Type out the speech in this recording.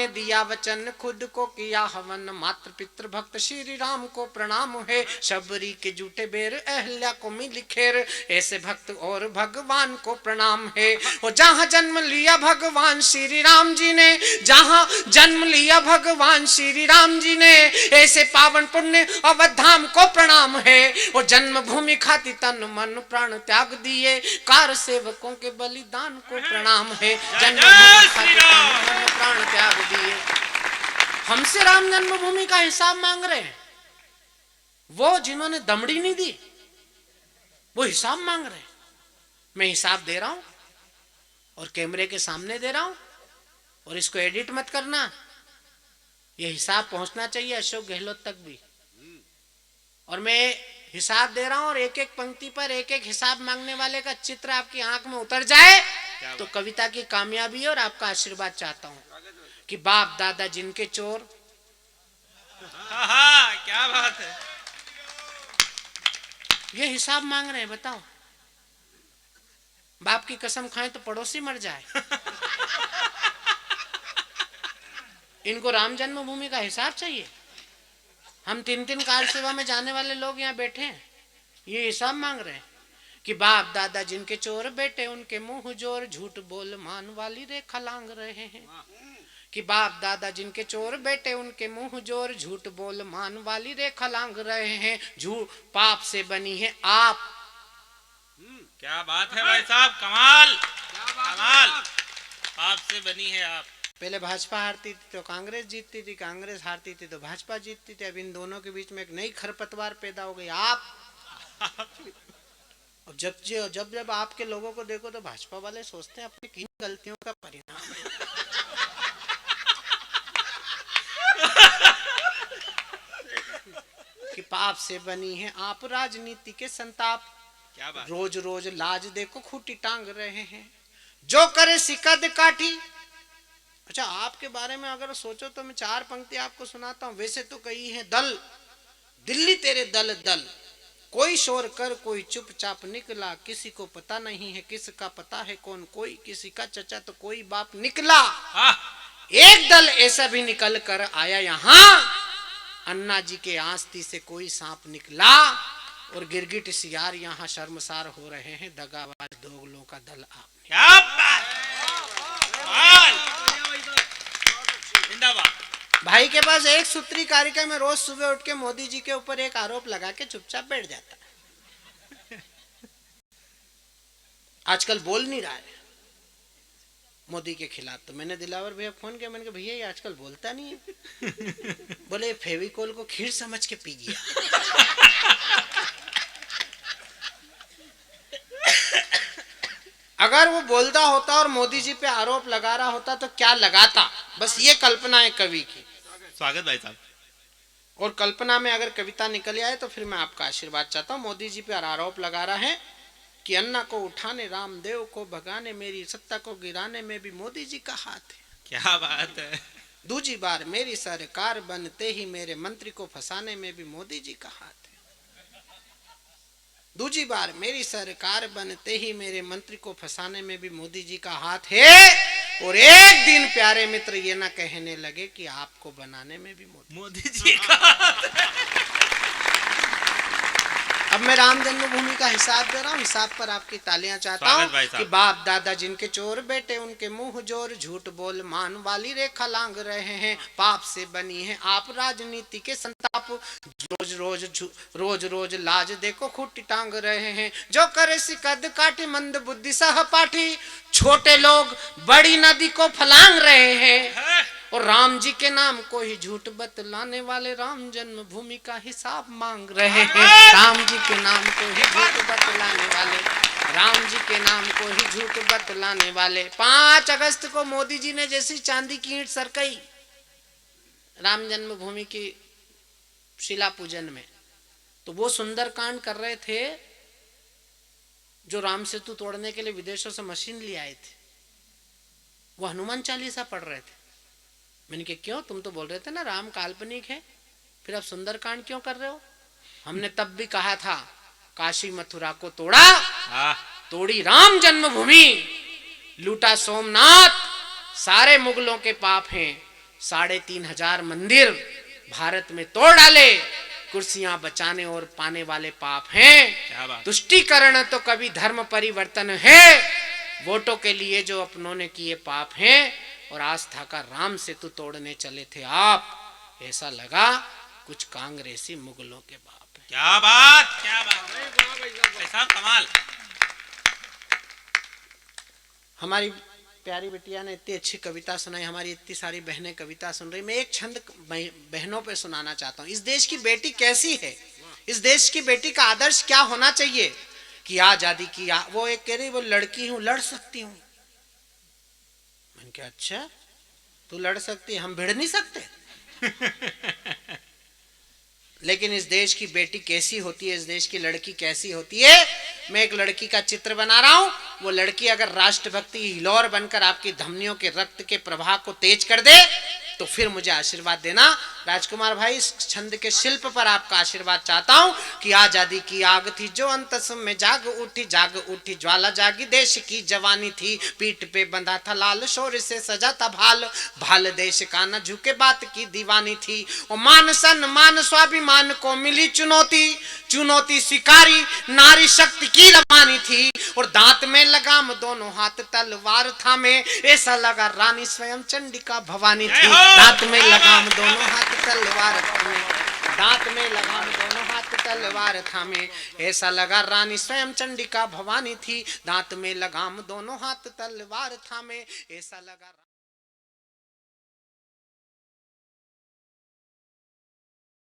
ने दिया वचन, खुद को किया हवन, मात्र पितृ भक्त श्री राम को प्रणाम है। शबरी के जूठे बेर अहल्या को मिली खेर, ऐसे भक्त और भगवान को प्रणाम है। और जहाँ जन्म लिया भगवान श्री राम जी ने, जहाँ जन्म लिया भगवान श्री राम जी ने, ऐसे पावन पुण्य अवधाम को प्रणाम है। और जन्मभूमि खातिर तन मन प्राण त्याग दिए, कार सेवकों के बलिदान को प्रणाम है। जन्मभूमि खातिर तन मन प्राण त्याग दिए। हमसे राम जन्मभूमि का हिसाब मांग रहे हैं, वो जिन्होंने दमड़ी नहीं दी वो हिसाब मांग रहे हैं। मैं हिसाब दे रहा हूं और कैमरे के सामने दे रहा हूं, और इसको एडिट मत करना। ये हिसाब पहुंचना चाहिए अशोक गहलोत तक भी। और मैं हिसाब दे रहा हूं और एक एक पंक्ति पर एक एक हिसाब मांगने वाले का चित्र आपकी आंख में उतर जाए तो कविता की कामयाबी और आपका आशीर्वाद चाहता हूं कि बाप दादा जिनके चोर। क्या बात है। ये हिसाब मांग रहे हैं। बताओ, बाप की कसम खाएं तो पड़ोसी मर जाए। इनको राम जन्मभूमि का हिसाब चाहिए। हम 3-3 कार सेवा में जाने वाले लोग यहाँ बैठे हैं, ये हिसाब मांग रहे हैं कि बाप दादा जिनके चोर, बेटे उनके मुंह जोर, झूठ बोल मान वाली रेखा लांग रहे हैं। कि बाप दादा जिनके चोर, बेटे उनके मुंह जोर, झूठ बोल मान वाली रेखा लांग रहे हैं। झूठ पाप से बनी है आप। क्या बात है भाई साहब, कमाल कमाल। पाप से बनी है आप। पहले भाजपा हारती थी तो कांग्रेस जीतती थी, कांग्रेस हारती थी तो भाजपा जीतती थी। अब इन दोनों के बीच में एक नई खरपतवार पैदा हो गई, आप। अब जब आपके लोगों को देखो तो भाजपा वाले सोचते हैं अपनी किन गलतियों का परिणाम है। कि पाप से बनी है आप राजनीति के संताप। क्या बात। रोज रोज लाज देखो खूटी टांग रहे हैं, जो करे सिकद काठी। अच्छा, आपके बारे में अगर सोचो तो मैं 4 पंक्ति आपको सुनाता हूं। वैसे तो कही है दल, दिल्ली तेरे दल दल, कोई शोर कर कोई चुपचाप निकला, किसी को पता नहीं है किसका पता है कौन, कोई किसी का चचा तो कोई बाप निकला। एक दल ऐसा भी निकल कर आया यहाँ, अन्ना जी के आस्ती से कोई सांप निकला। और गिरगिट सियार यहाँ शर्मसार हो रहे हैं, दगाबाज दोगलों का दल आपने। क्या बात। भाई के पास एक सूत्री कार्यक्रम में रोज सुबह उठ के मोदी जी के ऊपर एक आरोप लगा के चुपचाप बैठ जाता है। आजकल बोल नहीं रहा है मोदी के खिलाफ। तो मैंने दिलावर भैया फोन किया, मैंने कहा भैया ये आजकल बोलता नहीं है। बोले फेविकोल को खीर समझ के पी गया। अगर वो बोलता होता और मोदी जी पे आरोप लगा रहा होता तो क्या लगाता, बस ये कल्पना है कवि की। स्वागत भाई साहब। और कल्पना में अगर कविता निकल आए तो फिर मैं आपका आशीर्वाद चाहता हूँ। मोदी जी पे आरोप लगा रहा है कि अन्ना को उठाने, रामदेव को भगाने, मेरी सत्ता को गिराने में भी मोदी जी का हाथ है। क्या बात है। दूसरी बार मेरी सरकार बनते ही मेरे मंत्री को फंसाने में भी मोदी जी का हाथ है। दूसरी बार मेरी सरकार बनते ही मेरे मंत्री को फंसाने में भी मोदी जी का हाथ है। और एक दिन प्यारे मित्र ये ना कहने लगे कि आपको बनाने में भी मोदी जी का हाथ है। अब मैं राम जन्मभूमि का हिसाब दे रहा हूँ, हिसाब पर आपकी तालियां चाहता हूँ कि बाप दादा जिनके चोर, बेटे उनके मुंह जोर, झूठ बोल मान वाली रेखा लांग रहे हैं। पाप से बनी है आप राजनीति के संताप, रोज रोज लाज देखो खूटी टांग रहे हैं। जो करे सिकद काठी, मंद बुद्धि सहपाठी, छोटे लोग बड़ी नदी को फलांग रहे हैं। और राम जी के नाम को ही झूठ बतलाने वाले राम जन्मभूमि का हिसाब मांग रहे हैं। राम जी के नाम को ही झूठ बतलाने वाले, राम जी के नाम को ही झूठ बतलाने वाले। 5 अगस्त को मोदी जी ने जैसी चांदी की ईंट सरकाई राम जन्मभूमि की शिला पूजन में, तो वो सुंदरकांड कर रहे थे जो राम सेतु तोड़ने के लिए विदेशों से मशीन ले आए थे, वो हनुमान चालीसा पढ़ रहे थे। मैंने कहा क्यों, तुम तो बोल रहे थे ना राम काल्पनिक है, फिर अब सुंदरकांड क्यों कर रहे हो? हमने तब भी कहा था काशी मथुरा को तोड़ा, तोड़ी राम जन्मभूमि, लूटा सोमनाथ, सारे मुगलों के पाप हैं, 3,500 मंदिर भारत में तोड़ डाले, कुर्सियां बचाने और पाने वाले पाप हैं। तुष्टीकरण तो कभी धर्म परिवर्तन है, वोटों के लिए जो अपनों ने किए पाप हैं, और आस्था का राम सेतु तोड़ने चले थे आप। ऐसा लगा कुछ कांग्रेसी मुगलों के बाप हैं। क्या बात, क्या बात साहब, कमाल। हमारी प्यारी बिटिया ने इतनी अच्छी कविता सुनाई, हमारी इतनी सारी बहनें कविता सुन रही। मैं एक छंद बहनों पे सुनाना चाहता हूँ। इस देश की बेटी कैसी है, इस देश की बेटी का आदर्श क्या होना चाहिए कि आजादी की वो एक कह रही वो लड़की हूँ, लड़ सकती हूँ। मैंने कहा अच्छा तू लड़ सकती है, हम भिड़ नहीं सकते। लेकिन इस देश की बेटी कैसी होती है, इस देश की लड़की कैसी होती है। मैं एक लड़की का चित्र बना रहा हूं। वो लड़की अगर राष्ट्रभक्ति हिलोर बनकर आपकी धमनियों के रक्त के प्रवाह को तेज कर दे तो फिर मुझे आशीर्वाद देना। राजकुमार भाई, इस छंद के शिल्प पर आपका आशीर्वाद चाहता हूं कि आजादी की आग थी जो अंतस में जाग उठी ज्वाला जागी, देश की जवानी थी, पीठ पे बंधा था लाल, शोर से सजा था भाल, भाल देश का न झुके बात की दीवानी थी। और मान सम्मान स्वाभिमान को मिली चुनौती, चुनौती स्वीकारी नारी शक्ति की रवानी थी। और दांत में लगाम दोनों हाथ तलवार थामे, ऐसा लगा रानी स्वयं चंडिका भवानी थी। दांत में लगाम दोनों हाथ तलवार थामे, दांत में लगाम दोनों हाथ तलवार थामे, ऐसा लगा रानी स्वयं चंडिका भवानी थी। दांत में लगाम दोनों हाथ तलवार थामे, ऐसा लगा